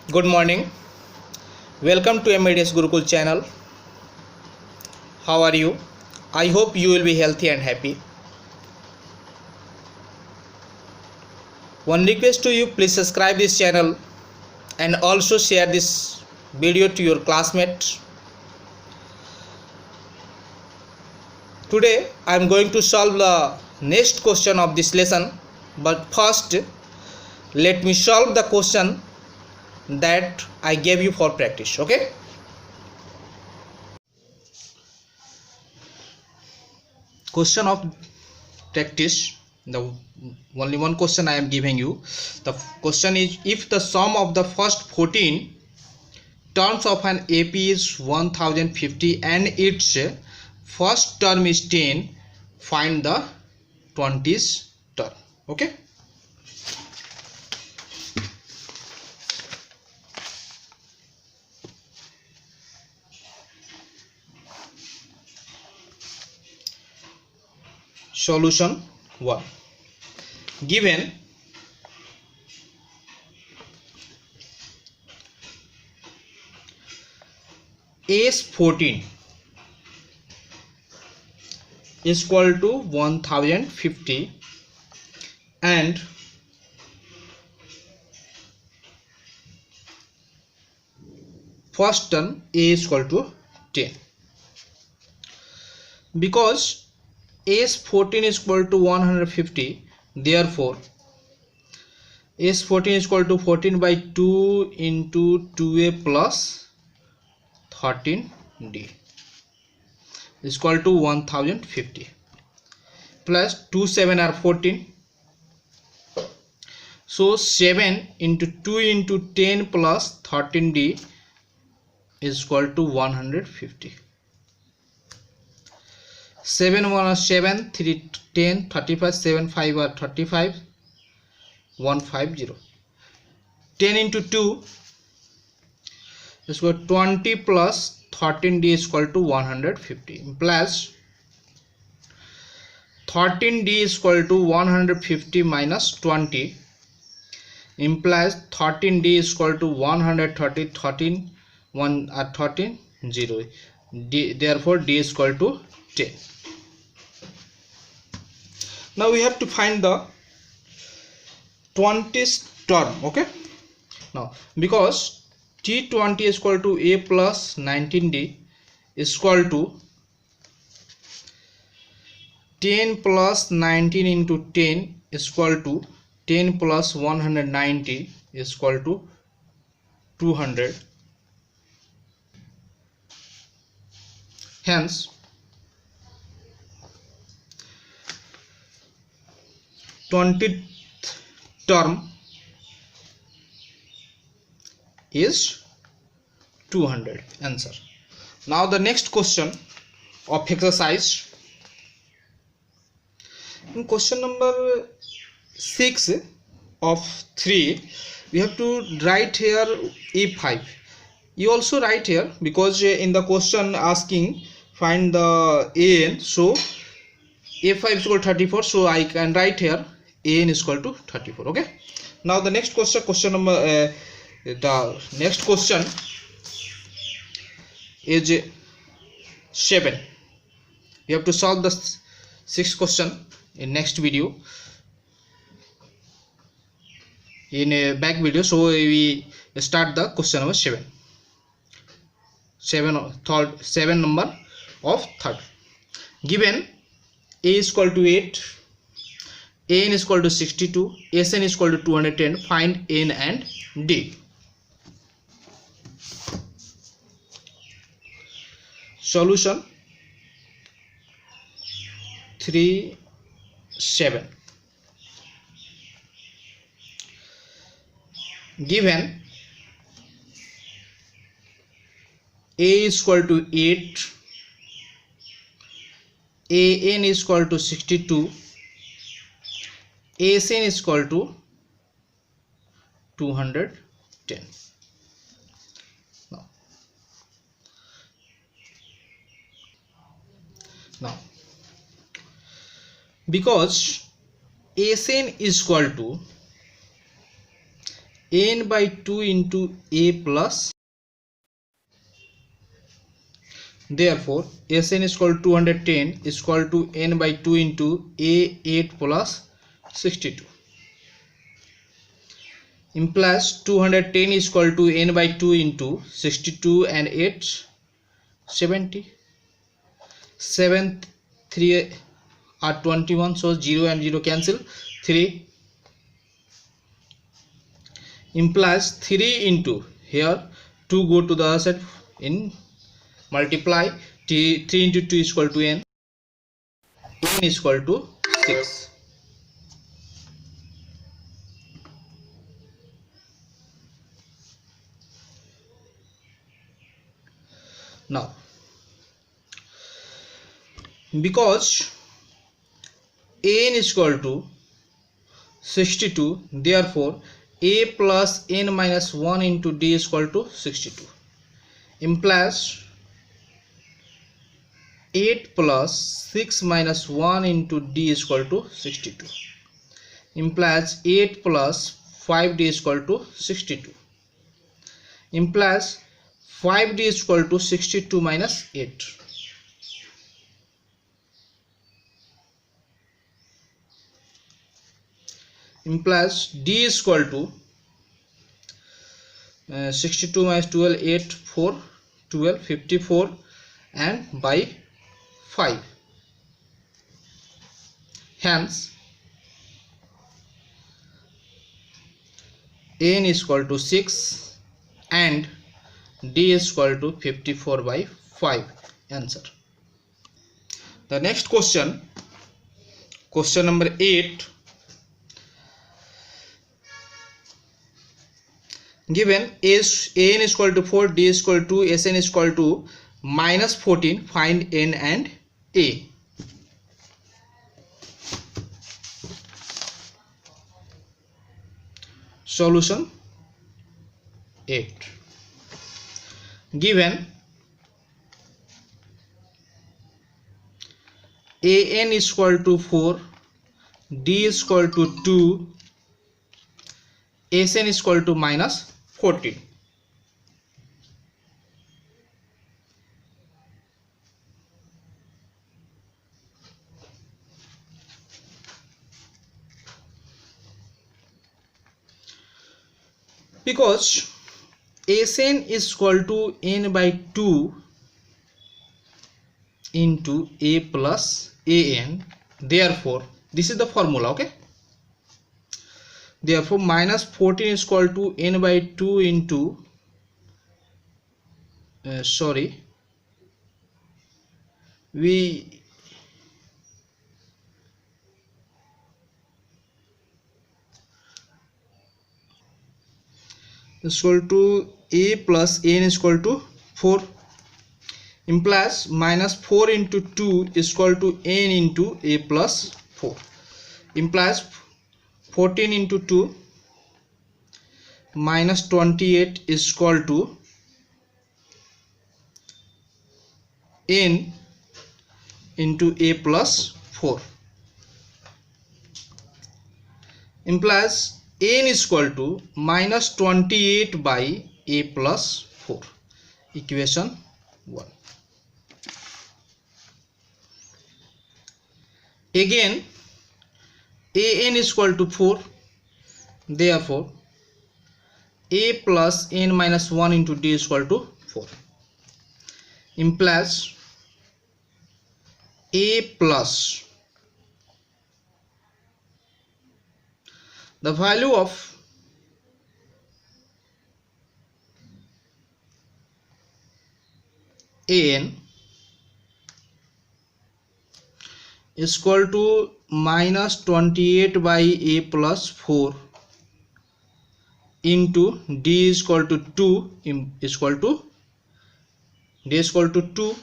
Good morning. Welcome to MIDS Gurukul channel. How are you? I hope you will be healthy and happy. One request to you, please subscribe this channel and also share this video to your classmates. Today I am going to solve the next question of this lesson, but first let me solve the question that I gave you for practice. Okay? Question of practice. The only one question I am giving you. The question is, if the sum of the first 14 terms of an AP is 1050 and its first term is 10, find the 20th term. Okay. Solution 1. Given S14 is equal to 1050 and first term A is equal to 10, because S14 is equal to 150, therefore S14 is equal to 14 by 2 into 2A plus 13D is equal to 1050 plus 2 7 are 14, so 7 into 2 into 10 plus 13D is equal to 150. 7 1 are 7, 3 10, 35, 7 5 are 35, 150. 10 into 2 is equal to 20 plus 13D is equal to 150, plus 13D is equal to 150 minus 20 implies 13D is equal to 130, 13 1 are 13 0, D, therefore D is equal to 10. Now we have to find the 20th term. Okay, now because T20 is equal to A plus 19D is equal to 10 plus 19 into 10 is equal to 10 plus 190 is equal to 200. Hence 20th term is 200. Answer. Now the next question of exercise. In question number 6 of 3, we have to write here A5. You also write here, because in the question asking find the AN, so A5 is equal to 34, so I can write here AN is equal to 34. Okay, now the next question number the next question is 7. We have to solve the 6th question in next video, in a back video. So we start the question number 7 number of third. Given A is equal to 8, AN is equal to 62, SN is equal to 210, find N and D. Solution 3 7. Given A is equal to 8, AN is equal to 62, SN is equal to 210. Now because SN is equal to n by 2 into a plus. Therefore Sn is equal to 210 is equal to n by 2 into a 8 plus 62. Implies 210 is equal to n by 2 into 62 and 8 70. 7 3 are 21, so 0 and 0 cancel. 3 implies 3 into here 2 go to the other side in multiply 3 into 2 is equal to n is equal to 6. Now because n is equal to 62, therefore a plus n minus 1 into d is equal to 62. Implies 8 plus 6 minus 1 into d is equal to 62. Implies 8 plus 5d is equal to 62. Implies 5d is equal to 62 minus 8. Implies d is equal to 62 minus 12 8 4 12 54 and by 5. Hence n is equal to 6 and d is equal to 54 by 5. Answer. The next question, question number 8. Given an is equal to 4, d is equal to, Sn is equal to minus 14, find n and a. Solution 8. Given an is equal to 4, d is equal to 2, Sn is equal to minus 14. Because Sn is equal to n by 2 into a plus an, therefore this is the formula, okay? Therefore minus 14 is equal to n by 2 into we is equal to a plus n is equal to 4. Implies minus 4 into 2 is equal to n into a plus 4. Implies 14 into 2 minus 28 is equal to n into a plus 4. Implies n is equal to minus 28 by a plus 4. Equation 1. Again an is equal to 4, therefore a plus n minus 1 into d is equal to 4. Implies a plus the value of an is equal to minus 28 by a plus 4 into d is equal to 2 is equal to d is equal to 2,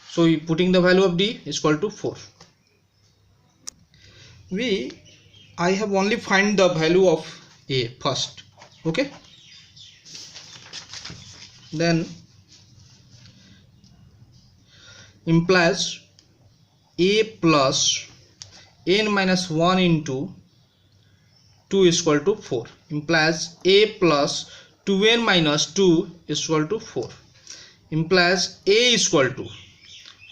so putting the value of d is equal to 4. I have only find the value of a first, okay? Then implies a plus n minus 1 into 2 is equal to 4, implies a plus 2n minus 2 is equal to 4, implies a is equal to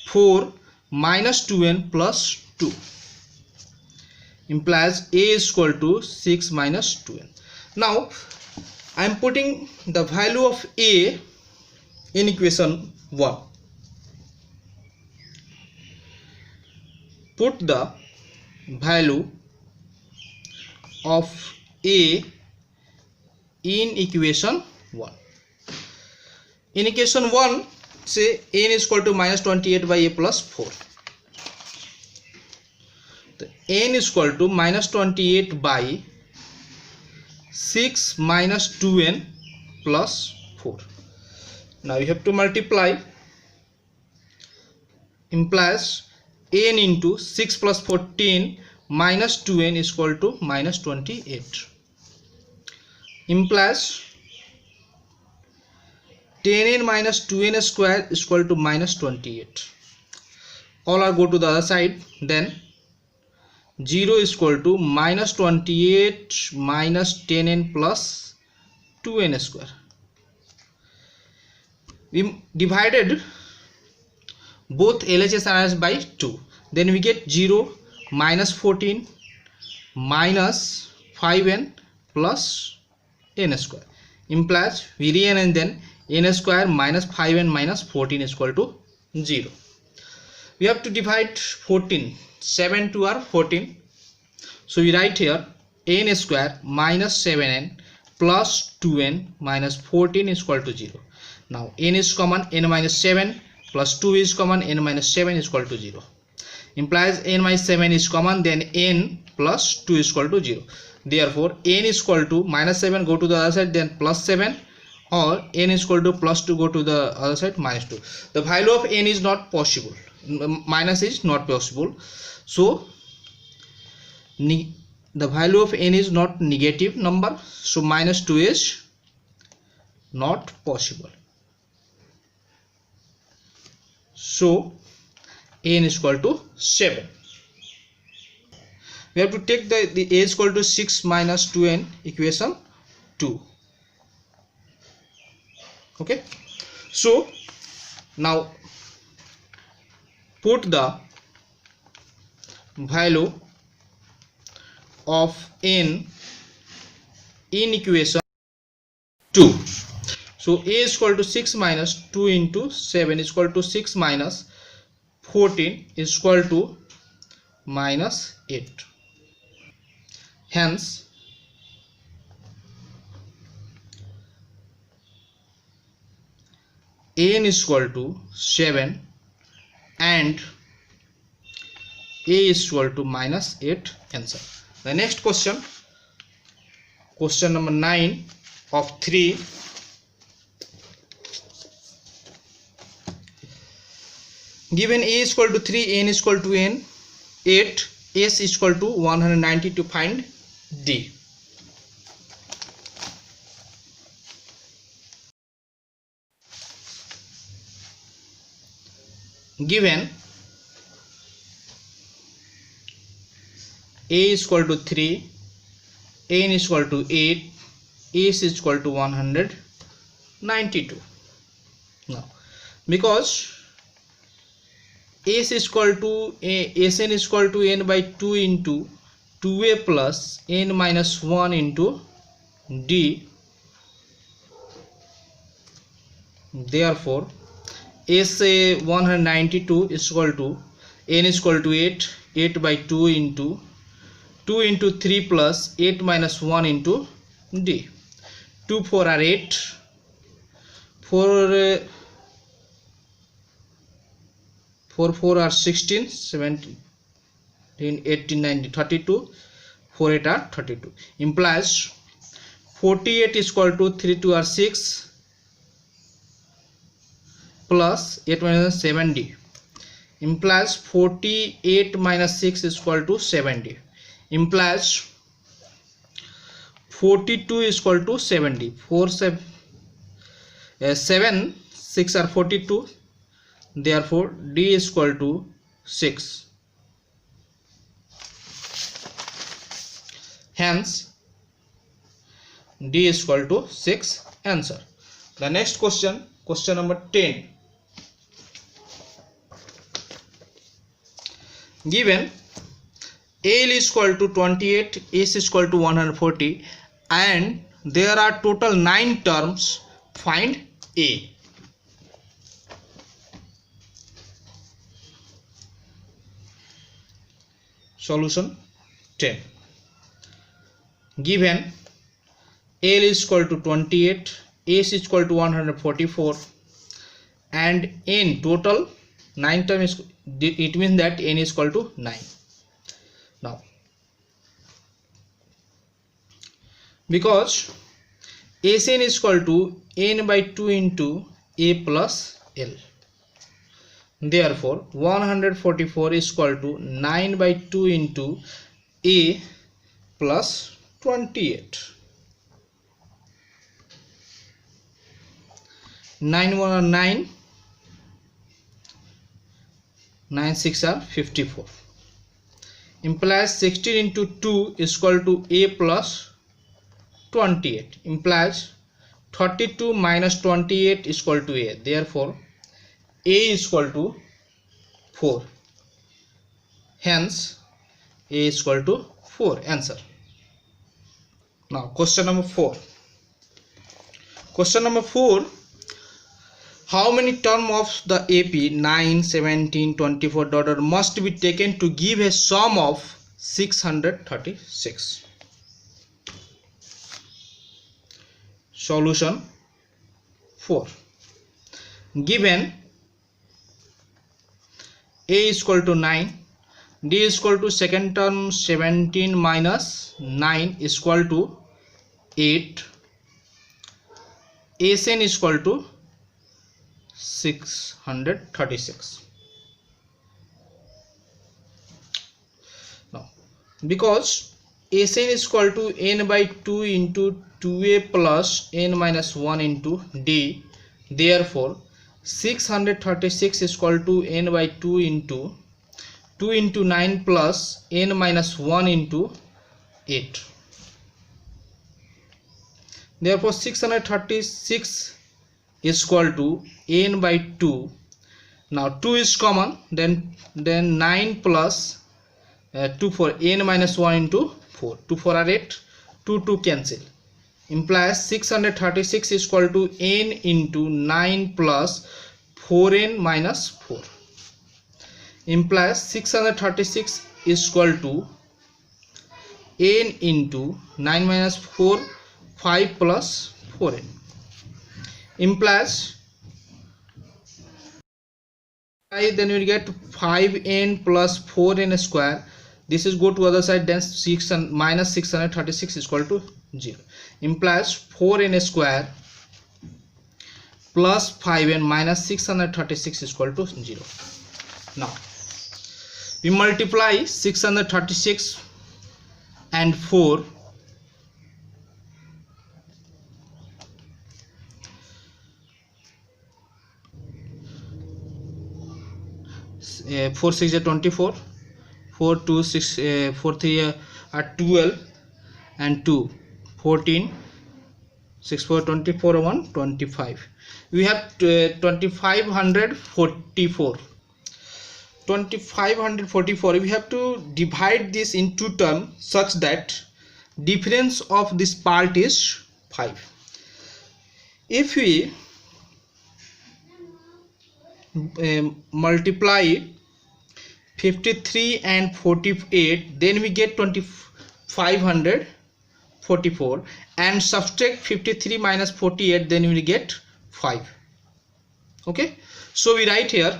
4 minus 2n plus 2, implies a is equal to 6 minus 2n. Now I am putting the value of a in equation 1. Put the value of a in equation 1. In equation 1, say n is equal to minus 28 by a plus 4. So n is equal to minus 28 by 6 minus 2n plus 4. Now you have to multiply, implies n into 6 plus 14 minus 2n is equal to minus 28, implies 10n minus 2n square is equal to minus 28. All are go to the other side, then 0 is equal to minus 28 minus 10n plus 2n square. We divided both LHS and RHS by 2, then we get 0 minus 14 minus 5n plus n square, implies we rearrange, then n square minus 5n minus 14 is equal to 0. We have to divide 14, 7 to our 14, so we write here n square minus 7n plus 2n minus 14 is equal to 0. Now n is common, n minus 7 plus 2 is common, n minus 7 is equal to 0, implies n minus 7 is common, then n plus 2 is equal to 0. Therefore n is equal to minus 7 go to the other side, then plus 7, or n is equal to plus 2 go to the other side, minus 2. The value of n is not possible, minus is not possible, so the value of n is not negative number, so minus 2 is not possible. So n is equal to 7. We have to take the a is equal to 6 minus 2n equation 2. Okay, so now put the value of n in equation 2. So a is equal to 6 minus 2 into 7 is equal to 6 minus 14 is equal to minus 8. Hence n is equal to 7 and a is equal to minus 8 answer. The next question, question number 9 of 3. Given a is equal to 3, n is equal to n, 8, s is equal to 190 to find d. Given a is equal to 3, n is equal to 8, s is equal to 192. Now because s is equal to sn is equal to n by 2 into 2a plus n minus 1 into d, therefore SA 192 is equal to n is equal to 8 by 2 into 3 plus 8 minus 1 into d. 2 4 are 8, 4 4 are 16, 17, 18, 19, 32, 4 8 are 32, implies 48 is equal to 3 2 are 6 plus 8 minus 7d, implies 48 minus 6 is equal to 70, implies 42 is equal to 70. 7 6 are 42, therefore d is equal to 6. Hence D is equal to 6. Answer. The next question, question number 10. Given L is equal to 28, S is equal to 140 and there are total 9 terms, find A. Solution 10. Given L is equal to 28, S is equal to 144 and N total 9 terms, it means that N is equal to 9. Now because Sn is equal to n by 2 into A plus L, therefore 144 is equal to 9 by 2 into A plus 28. 9 1 are 9, 9 6 are 54, implies 16 into 2 is equal to A plus 28, implies 32 minus 28 is equal to A, therefore A is equal to 4, hence A is equal to 4. Answer. Now question number 4. Question number 4. How many terms of the AP 9, 17, 24 must be taken to give a sum of 636? Solution 4. Given A is equal to 9, D is equal to second term 17 minus 9 is equal to 8, Sn is equal to 636. Now because Sn is equal to n by 2 into 2A plus n minus 1 into D, therefore 636 is equal to n by 2 into 9 plus n minus 1 into 8. Therefore 636 is equal to n by 2. Now 2 is common, then 9 plus 2 for n minus 1 into 4. 2 4 are 8, 2 cancel, implies 636 is equal to n into 9 plus 4n minus 4, implies 636 is equal to n into 9 minus 4, 5 plus 4n, implies then we get 5n plus 4n square. This is go to other side, then 6 and minus 636 is equal to 0, implies 4n square plus 5n minus 636 is equal to 0. Now we multiply 636 and 4. 4 6 are 24, 4 2 6 4 3 are 12 and 2 14, 6 4 24 1 25. We have 2544. 2544. We have to divide this in two terms such that difference of this part is 5. If we multiply 53 and 48, then we get 2544, and subtract 53 minus 48, then we will get 5. Okay, so we write here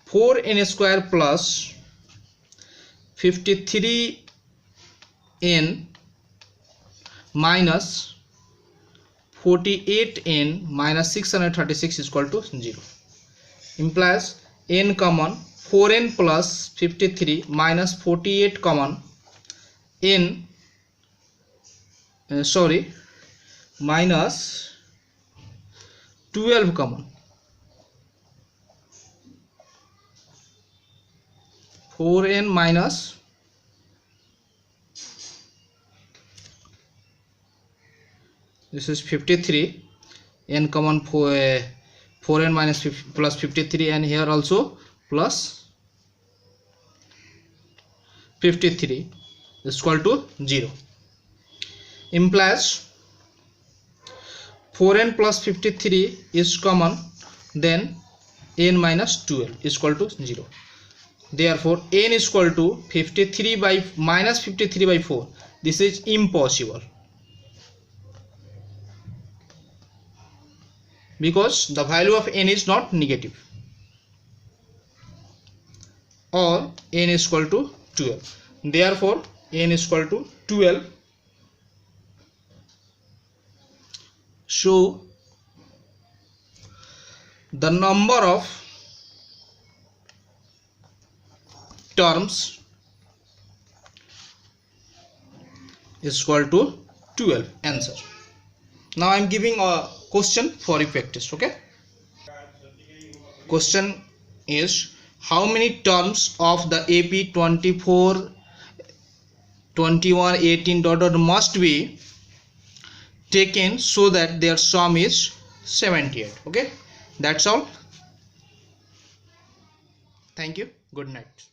4n square plus 53n minus 48n minus 636 is equal to 0, implies n common, 4n plus 53 minus 48 common, n minus 12 common, 4n minus this is 53, n common 4n minus 50 plus 53, and here also plus 53 is equal to 0, implies 4n plus 53 is common, then n minus 12 is equal to 0. Therefore n is equal to 53 by minus 53 by 4. This is impossible because the value of n is not negative, or n is equal to 12. Therefore n is equal to 12. So the number of terms is equal to 12. Answer. Now I am giving a question for a practice. Okay, question is, how many terms of the AP 24, 21, 18 must be taken so that their sum is 78? Okay, that's all. Thank you. Good night.